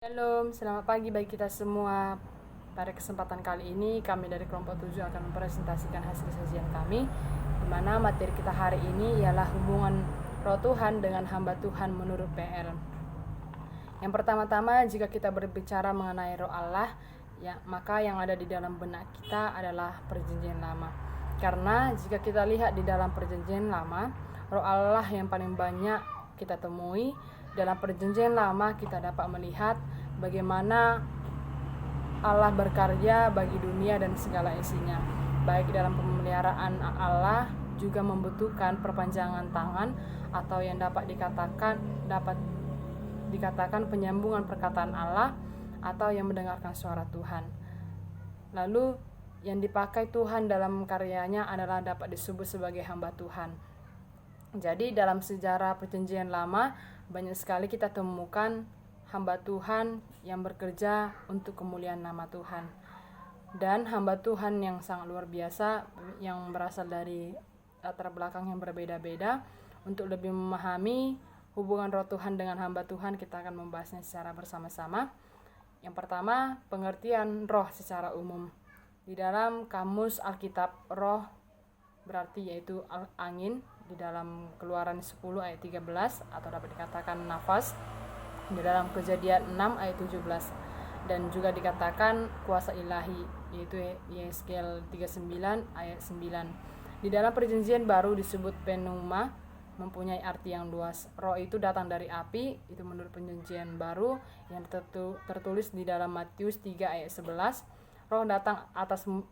Shalom, selamat pagi bagi kita semua. Pada kesempatan kali ini kami dari kelompok 7 akan mempresentasikan hasil sajian kami, di mana materi kita hari ini ialah hubungan Roh Tuhan dengan hamba Tuhan menurut PL. Yang pertama-tama, jika kita berbicara mengenai Roh Allah, maka yang ada di dalam benak kita adalah Perjanjian Lama. Karena jika kita lihat di dalam Perjanjian Lama, Roh Allah yang paling banyak kita temui. Dalam Perjanjian Lama kita dapat melihat bagaimana Allah berkarya bagi dunia dan segala isinya. Baik dalam pemeliharaan Allah juga membutuhkan perpanjangan tangan atau yang dapat dikatakan penyambungan perkataan Allah atau yang mendengarkan suara Tuhan. Lalu yang dipakai Tuhan dalam karyanya adalah dapat disebut sebagai hamba Tuhan. Jadi dalam sejarah Perjanjian Lama banyak sekali kita temukan hamba Tuhan yang bekerja untuk kemuliaan nama Tuhan. Dan hamba Tuhan yang sangat luar biasa yang berasal dari latar belakang yang berbeda-beda. Untuk lebih memahami hubungan Roh Tuhan dengan hamba Tuhan, kita akan membahasnya secara bersama-sama. Yang pertama, pengertian roh secara umum. Di dalam kamus Alkitab, roh berarti yaitu angin. Di dalam Keluaran 10 ayat 13 atau dapat dikatakan nafas, di dalam Kejadian 6 ayat 17, dan juga dikatakan kuasa ilahi yaitu Yeskel 39 ayat 9. Di dalam Perjanjian Baru disebut pneuma, mempunyai arti yang luas. Roh itu datang dari api, itu menurut Perjanjian Baru yang tertulis di dalam Matius 3 ayat 11. Roh datang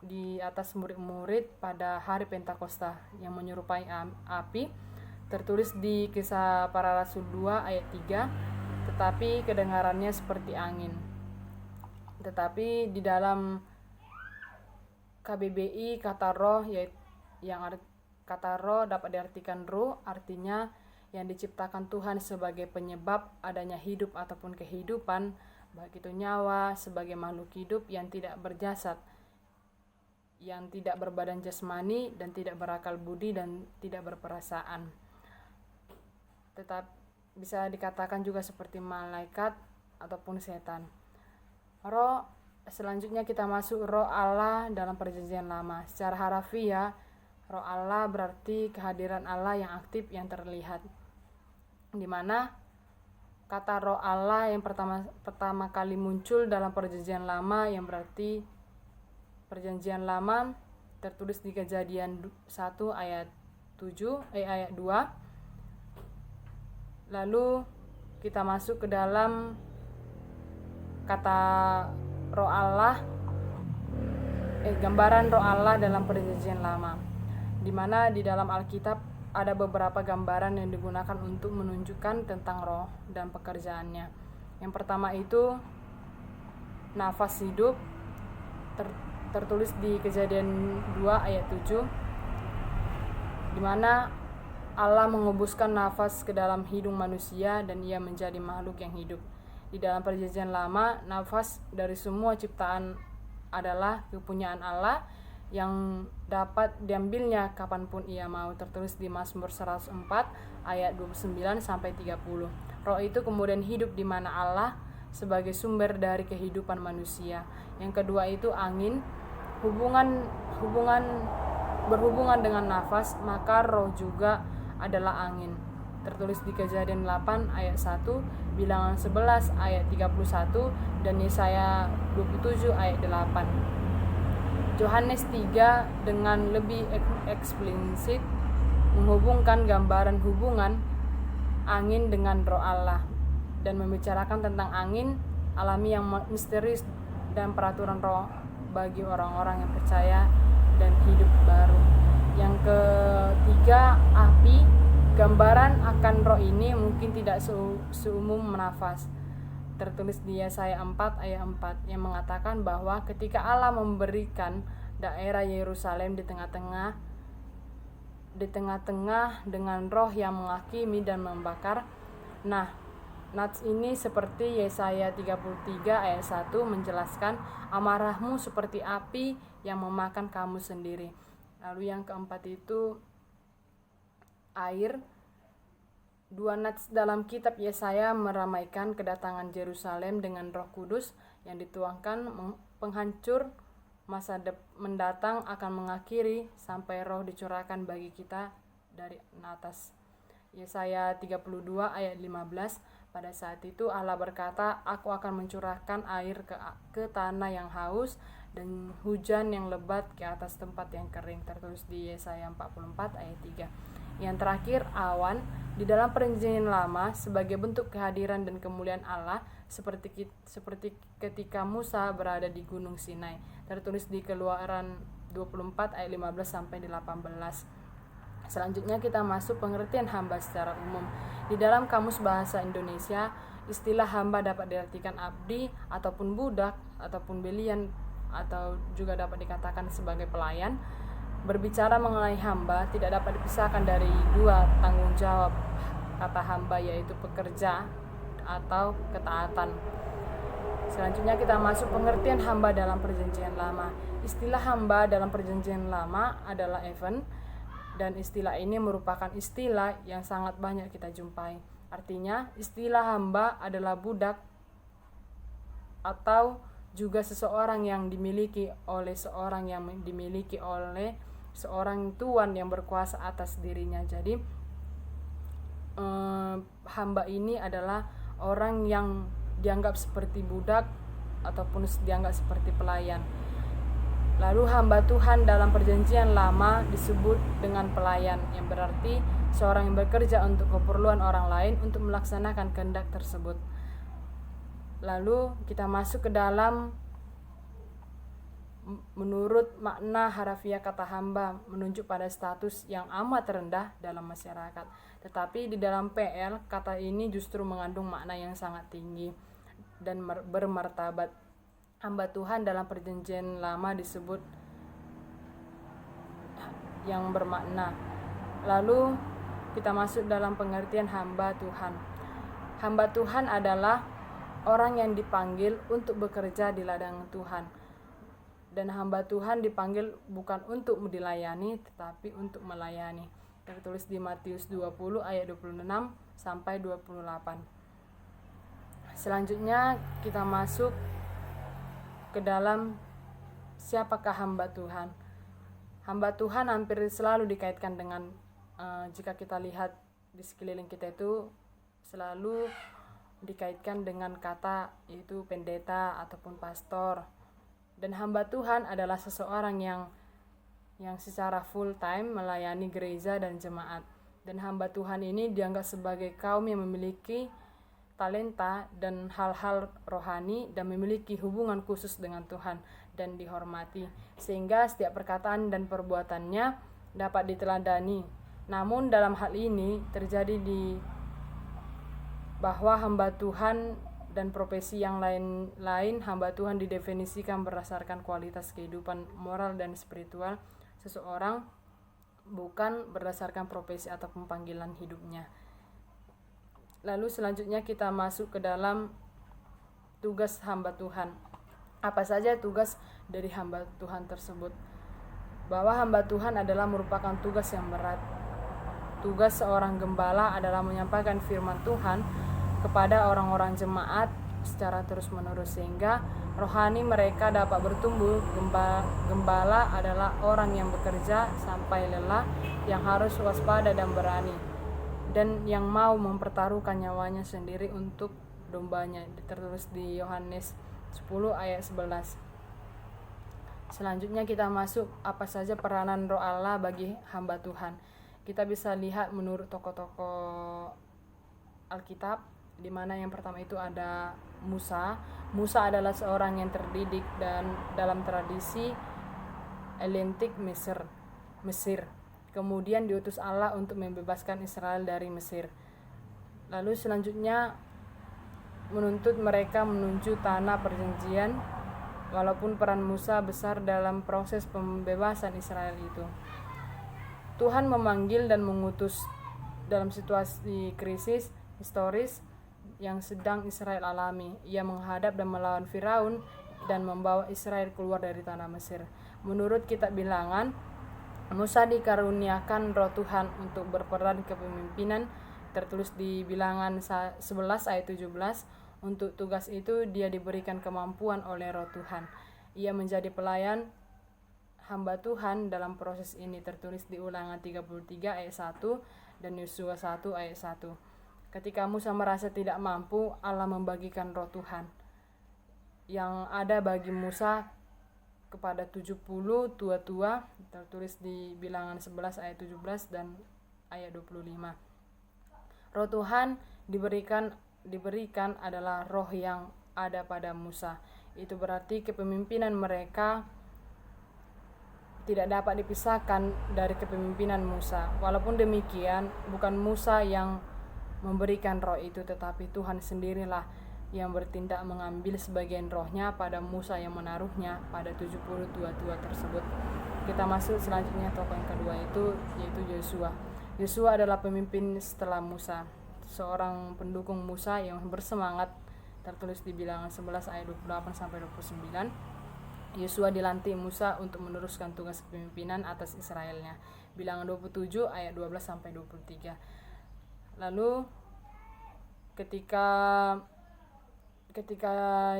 di atas murid-murid pada hari Pentakosta yang menyerupai api, tertulis di Kisah Para Rasul 2 ayat 3, tetapi kedengarannya seperti angin. Tetapi di dalam KBBI kata roh kata roh dapat diartikan ruh, artinya yang diciptakan Tuhan sebagai penyebab adanya hidup ataupun kehidupan, baik itu nyawa sebagai makhluk hidup yang tidak berjasad, yang tidak berbadan jasmani dan tidak berakal budi dan tidak berperasaan. Tetap bisa dikatakan juga seperti malaikat ataupun setan. Roh, selanjutnya kita masuk roh Allah dalam Perjanjian Lama. Secara harafiah, roh Allah berarti kehadiran Allah yang aktif yang terlihat, di mana kata roh Allah yang pertama kali muncul dalam Perjanjian Lama yang berarti Perjanjian Lama tertulis di Kejadian 1 ayat 2. Lalu kita masuk ke dalam kata roh Allah, gambaran roh Allah dalam Perjanjian Lama, di mana di dalam Alkitab ada beberapa gambaran yang digunakan untuk menunjukkan tentang roh dan pekerjaannya. Yang pertama itu nafas hidup, tertulis di Kejadian 2 ayat 7, di mana Allah mengembuskan nafas ke dalam hidung manusia dan ia menjadi makhluk yang hidup. Di dalam Perjanjian Lama, nafas dari semua ciptaan adalah kepunyaan Allah yang dapat diambilnya kapanpun ia mau, tertulis di Mazmur 104 ayat 29 sampai 30. Roh itu kemudian hidup di mana Allah sebagai sumber dari kehidupan manusia. Yang kedua itu angin, berhubungan dengan nafas, maka roh juga adalah angin. Tertulis di Kejadian 8 ayat 1, Bilangan 11 ayat 31 dan Yesaya 27 ayat 8. Yohanes 3 dengan lebih eksplisit menghubungkan gambaran hubungan angin dengan roh Allah dan membicarakan tentang angin alami yang misterius dan peraturan roh bagi orang-orang yang percaya dan hidup baru. Yang ketiga, api. Gambaran akan roh ini mungkin tidak seumum nafas. Tertulis di Yesaya 4 ayat 4 yang mengatakan bahwa ketika Allah memberikan daerah Yerusalem di tengah-tengah dengan roh yang menghakimi dan membakar. Nah, nats ini seperti Yesaya 33 ayat 1 menjelaskan amarahmu seperti api yang memakan kamu sendiri. Lalu yang keempat itu air. Dua nats dalam kitab Yesaya meramaikan kedatangan Yerusalem dengan Roh Kudus yang dituangkan penghancur masa mendatang akan mengakhiri sampai Roh dicurahkan bagi kita dari atas. Yesaya 32 ayat 15. Pada saat itu Allah berkata, "Aku akan mencurahkan air ke tanah yang haus dan hujan yang lebat ke atas tempat yang kering." Tertulis di Yesaya 44 ayat 3. Yang terakhir, awan di dalam Perjanjian Lama sebagai bentuk kehadiran dan kemuliaan Allah seperti ketika Musa berada di Gunung Sinai. Tertulis di Keluaran 24 ayat 15 sampai 18. Selanjutnya kita masuk pengertian hamba secara umum. Di dalam Kamus Bahasa Indonesia, istilah hamba dapat diartikan abdi ataupun budak ataupun belian atau juga dapat dikatakan sebagai pelayan. Berbicara mengenai hamba tidak dapat dipisahkan dari dua tanggung jawab kata hamba, yaitu pekerja atau ketaatan. Selanjutnya kita masuk pengertian hamba dalam Perjanjian Lama. Istilah hamba dalam Perjanjian Lama adalah event, dan istilah ini merupakan istilah yang sangat banyak kita jumpai. Artinya, istilah hamba adalah budak atau juga seseorang yang dimiliki oleh seorang tuan yang berkuasa atas dirinya. Jadi hamba ini adalah orang yang dianggap seperti budak ataupun dianggap seperti pelayan. Lalu hamba Tuhan dalam Perjanjian Lama disebut dengan pelayan, yang berarti seorang yang bekerja untuk keperluan orang lain untuk melaksanakan kehendak tersebut. Lalu kita masuk ke dalam menurut makna harafiah kata hamba menunjuk pada status yang amat rendah dalam masyarakat. Tetapi di dalam PL kata ini justru mengandung makna yang sangat tinggi dan bermartabat. Hamba Tuhan dalam Perjanjian Lama disebut yang bermakna. Lalu kita masuk dalam pengertian hamba Tuhan. Hamba Tuhan adalah orang yang dipanggil untuk bekerja di ladang Tuhan. Dan hamba Tuhan dipanggil bukan untuk dilayani, tetapi untuk melayani. Tertulis di Matius 20 ayat 26 sampai 28. Selanjutnya kita masuk ke dalam siapakah hamba Tuhan. Hamba Tuhan hampir selalu dikaitkan dengan jika kita lihat di sekeliling kita itu selalu dikaitkan dengan kata yaitu pendeta ataupun pastor. Dan hamba Tuhan adalah seseorang yang secara full time melayani gereja dan jemaat. Dan hamba Tuhan ini dianggap sebagai kaum yang memiliki talenta dan hal-hal rohani dan memiliki hubungan khusus dengan Tuhan dan dihormati, sehingga setiap perkataan dan perbuatannya dapat diteladani. Namun dalam hal ini terjadi di bahwa hamba Tuhan dan profesi yang lain hamba Tuhan didefinisikan berdasarkan kualitas kehidupan moral dan spiritual seseorang, bukan berdasarkan profesi atau panggilan hidupnya. Lalu selanjutnya kita masuk ke dalam tugas hamba Tuhan. Apa saja tugas dari hamba Tuhan tersebut? Bahwa hamba Tuhan adalah merupakan tugas yang berat. Tugas seorang gembala adalah menyampaikan firman Tuhan kepada orang-orang jemaat secara terus-menerus sehingga rohani mereka dapat bertumbuh. Gembala adalah orang yang bekerja sampai lelah, yang harus waspada dan berani, dan yang mau mempertaruhkan nyawanya sendiri untuk dombanya. Tertulis di Yohanes 10 ayat 11. Selanjutnya kita masuk apa saja peranan Roh Allah bagi hamba Tuhan. Kita bisa lihat menurut tokoh-tokoh Alkitab, di mana yang pertama itu ada Musa. Musa adalah seorang yang terdidik dan dalam tradisi Helenistik Mesir. Kemudian diutus Allah untuk membebaskan Israel dari Mesir. Lalu selanjutnya menuntut mereka menuju tanah perjanjian, walaupun peran Musa besar dalam proses pembebasan Israel itu. Tuhan memanggil dan mengutus dalam situasi krisis historis yang sedang Israel alami. Ia menghadap dan melawan Firaun dan membawa Israel keluar dari tanah Mesir. Menurut kitab Bilangan, Musa dikaruniakan Roh Tuhan untuk berperan kepemimpinan Tertulis di Bilangan 11 ayat 17, untuk tugas itu dia diberikan kemampuan oleh Roh Tuhan. Ia menjadi pelayan hamba Tuhan dalam proses ini. Tertulis di Ulangan 33 ayat 1 dan Yosua 1 ayat 1. Ketika Musa merasa tidak mampu, Allah membagikan Roh Tuhan yang ada bagi Musa kepada 70 tua-tua. Tertulis di Bilangan 11 ayat 17 dan ayat 25. Roh Tuhan diberikan adalah roh yang ada pada Musa. Itu berarti kepemimpinan mereka tidak dapat dipisahkan dari kepemimpinan Musa. Walaupun demikian, bukan Musa yang memberikan roh itu, tetapi Tuhan sendirilah yang bertindak mengambil sebagian rohnya pada Musa yang menaruhnya pada 70 tua-tua tersebut. Kita masuk selanjutnya tokoh yang kedua yaitu Yosua. Yosua adalah pemimpin setelah Musa, seorang pendukung Musa yang bersemangat. Tertulis di Bilangan 11 ayat 28 sampai 29. Yosua dilantik Musa untuk meneruskan tugas kepemimpinan atas Israelnya. Bilangan 27 ayat 12 sampai 23. Lalu ketika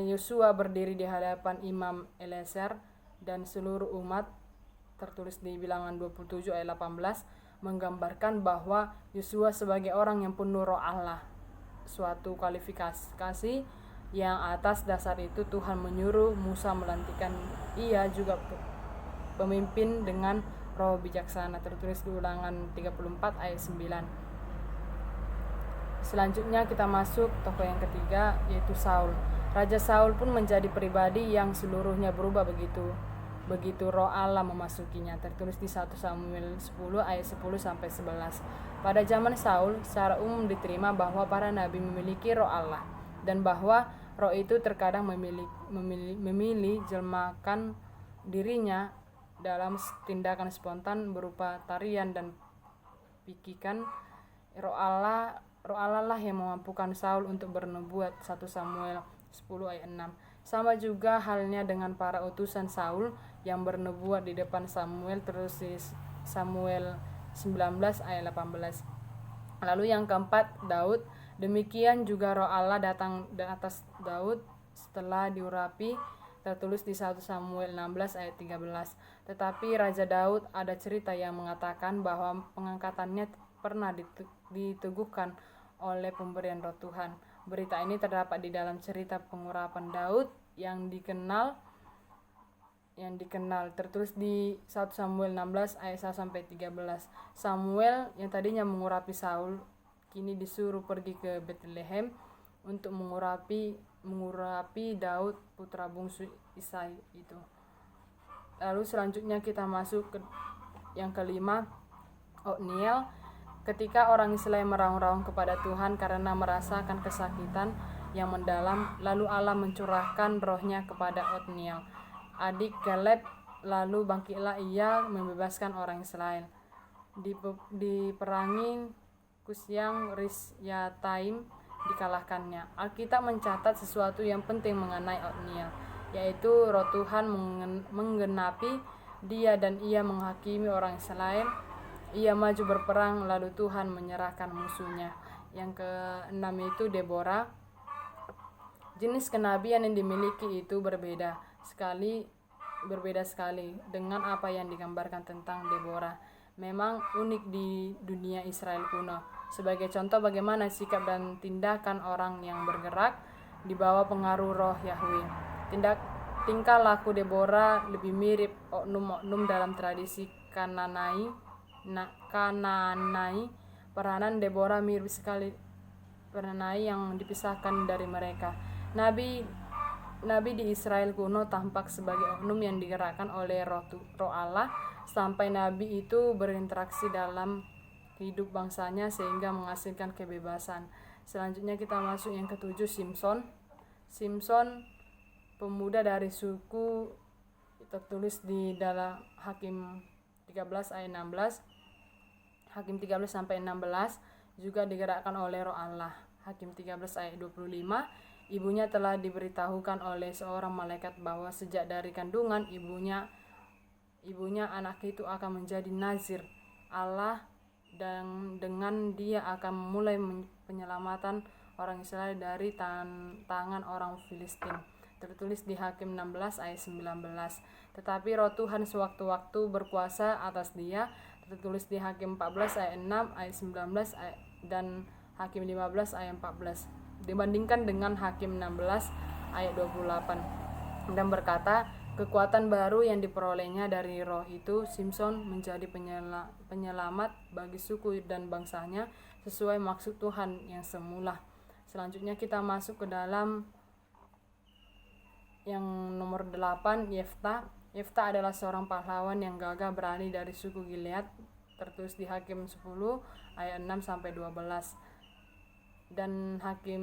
Yosua berdiri di hadapan Imam Eleazar dan seluruh umat, tertulis di Bilangan 27 ayat 18, menggambarkan bahwa Yosua sebagai orang yang penuh roh Allah. Suatu kualifikasi yang atas dasar itu Tuhan menyuruh Musa melantikkan ia juga pemimpin dengan roh bijaksana. Tertulis di Ulangan 34 ayat 9. Selanjutnya kita masuk tokoh yang ketiga, yaitu Saul. Raja Saul pun menjadi pribadi yang seluruhnya berubah begitu roh Allah memasukinya. Tertulis di 1 Samuel 10 ayat 10 sampai 11. Pada zaman Saul, secara umum diterima bahwa para nabi memiliki roh Allah, dan bahwa roh itu terkadang memilih jelmakan dirinya dalam tindakan spontan berupa tarian dan pikikan. Roh Allah lah yang memampukan Saul untuk bernubuat. 1 Samuel 10 ayat 6. Sama juga halnya dengan para utusan Saul yang bernubuat di depan Samuel. Terus di Samuel 19 ayat 18. Lalu yang keempat, Daud. Demikian juga roh Allah datang di atas Daud setelah diurapi. Tertulis di 1 Samuel 16 ayat 13. Tetapi Raja Daud, ada cerita yang mengatakan bahwa pengangkatannya pernah diteguhkan oleh pemberian roh Tuhan. Berita ini terdapat di dalam cerita pengurapan Daud yang dikenal tertulis di 1 Samuel 16 ayat 1 sampai 13. Samuel yang tadinya mengurapi Saul kini disuruh pergi ke Bethlehem untuk mengurapi Daud putra bungsu Isai itu. Lalu selanjutnya kita masuk ke yang kelima, Otniel. Ketika orang Israel meraung-raung kepada Tuhan karena merasakan kesakitan yang mendalam, lalu Allah mencurahkan rohnya kepada Otniel, adik Kaleb. Lalu bangkitlah ia membebaskan orang Israel. Diperangi Kusyang Risyataim dikalahkannya. Alkitab mencatat sesuatu yang penting mengenai Otniel, yaitu roh Tuhan menggenapi dia dan ia menghakimi orang Israel. Ia maju berperang, lalu Tuhan menyerahkan musuhnya. Yang keenam itu Deborah. Jenis kenabian yang dimiliki itu berbeda sekali dengan apa yang digambarkan tentang Deborah. Memang unik di dunia Israel kuno. Sebagai contoh bagaimana sikap dan tindakan orang yang bergerak di bawah pengaruh roh Yahweh. Tingkah laku Deborah lebih mirip oknum-oknum dalam tradisi Kananai. Peranan Deborah mirip sekali Kananai yang dipisahkan dari mereka. Nabi di Israel kuno tampak sebagai oknum yang digerakkan oleh roh Allah sampai nabi itu berinteraksi dalam hidup bangsanya sehingga menghasilkan kebebasan. Selanjutnya kita masuk yang ketujuh, Simson, pemuda dari suku, tertulis di dalam Hakim 13 ayat 16. Hakim 13 sampai 16 juga digerakkan oleh roh Allah. Hakim 13 ayat 25, ibunya telah diberitahukan oleh seorang malaikat bahwa sejak dari kandungan ibunya anak itu akan menjadi nazir Allah dan dengan dia akan memulai penyelamatan orang Israel dari tangan orang Filistin. Tertulis di Hakim 16 ayat 19. Tetapi roh Tuhan sewaktu-waktu berkuasa atas dia. Tertulis di Hakim 14 ayat 6, ayat 19 dan Hakim 15 ayat 14. Dibandingkan dengan Hakim 16 ayat 28. Dan berkata, kekuatan baru yang diperolehnya dari roh itu, Simson menjadi penyelamat bagi suku dan bangsanya sesuai maksud Tuhan yang semula. Selanjutnya kita masuk ke dalam yang nomor 8, Yefta. Yefta adalah seorang pahlawan yang gagah berani dari suku Gilead. Tertulis di Hakim 10 ayat 6 sampai 12 dan Hakim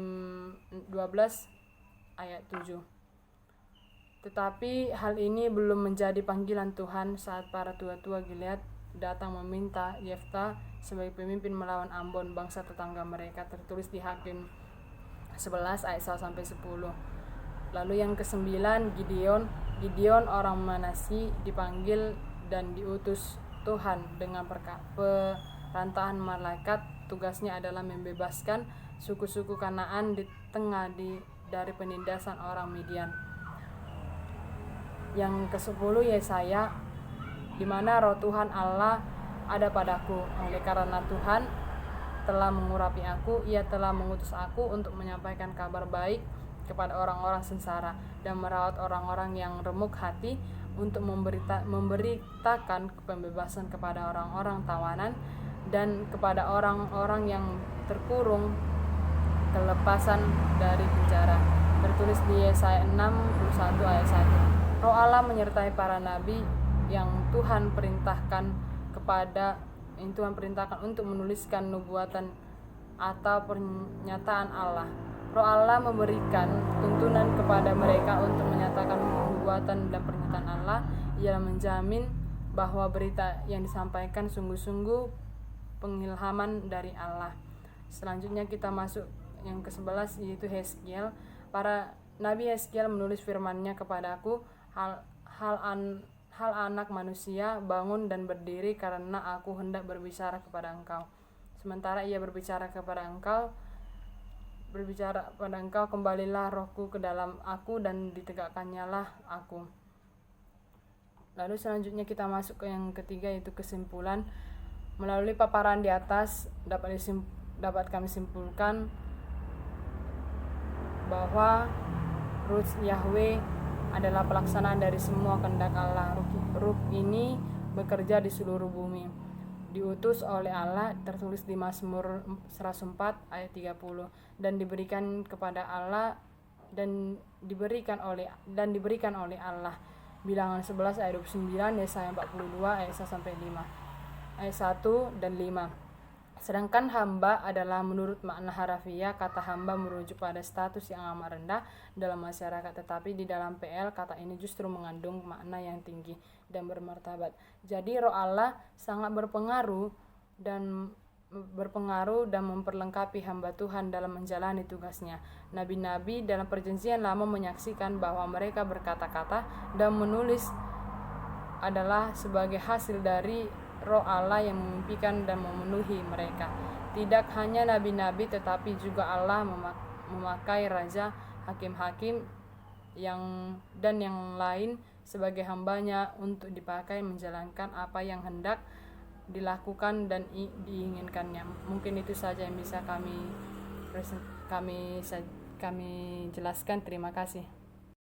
12 ayat 7. Tetapi hal ini belum menjadi panggilan Tuhan saat para tua-tua Gilead datang meminta Yefta sebagai pemimpin melawan Ambon, bangsa tetangga mereka. Tertulis di Hakim 11 ayat 1 sampai 10. Lalu yang ke-9, Gideon orang Manasyi dipanggil dan diutus Tuhan dengan perantaraan malaikat. Tugasnya adalah membebaskan suku-suku Kanaan di tengah dari penindasan orang Midian. Yang ke-10, Yesaya, di mana roh Tuhan Allah ada padaku, oleh karena Tuhan telah mengurapi aku, ia telah mengutus aku untuk menyampaikan kabar baik kepada orang-orang sengsara dan merawat orang-orang yang remuk hati, untuk memberitakan pembebasan kepada orang-orang tawanan dan kepada orang-orang yang terkurung kelepasan dari penjara. Tertulis di Yesaya 61 ayat 1. Roh Allah menyertai para nabi yang Tuhan perintahkan untuk menuliskan nubuatan atau pernyataan Allah. Roh Allah memberikan tuntunan kepada mereka untuk menyatakan nubuatan dan pernyataan Allah. Ia menjamin bahwa berita yang disampaikan sungguh-sungguh pengilhaman dari Allah. Selanjutnya kita masuk yang ke-11, yaitu Hezkiel. Para Nabi Hezkiel menulis firman-Nya kepadaku, hal anak manusia, bangun dan berdiri, karena aku hendak berbicara kepada engkau. Sementara ia berbicara kepada engkau, kembalilah rohku ke dalam aku dan ditegakkannya aku. Lalu selanjutnya kita masuk ke yang ketiga, yaitu kesimpulan. Melalui paparan di atas dapat kami simpulkan bahwa Ruh Yahweh adalah pelaksanaan dari semua kehendak Allah. Ruh ini bekerja di seluruh bumi, diutus oleh Allah, tertulis di Mazmur 104 ayat 30, dan diberikan kepada Allah dan diberikan oleh Allah. Bilangan 11 ayat 29, Yesaya 42 ayat 1 sampai 5. Ayat 1 dan 5. Sedangkan hamba adalah menurut makna harafiah, kata hamba merujuk pada status yang amat rendah dalam masyarakat, tetapi di dalam PL kata ini justru mengandung makna yang tinggi dan bermartabat. Jadi roh Allah sangat berpengaruh dan memperlengkapi hamba Tuhan dalam menjalani tugasnya. Nabi-nabi dalam perjanjian lama menyaksikan bahwa mereka berkata-kata dan menulis adalah sebagai hasil dari roh Allah yang memimpikan dan memenuhi mereka. Tidak hanya nabi-nabi, tetapi juga Allah memakai raja, hakim-hakim dan yang lain sebagai hambanya untuk dipakai menjalankan apa yang hendak dilakukan dan diinginkannya. Mungkin itu saja yang bisa kami jelaskan. Terima kasih.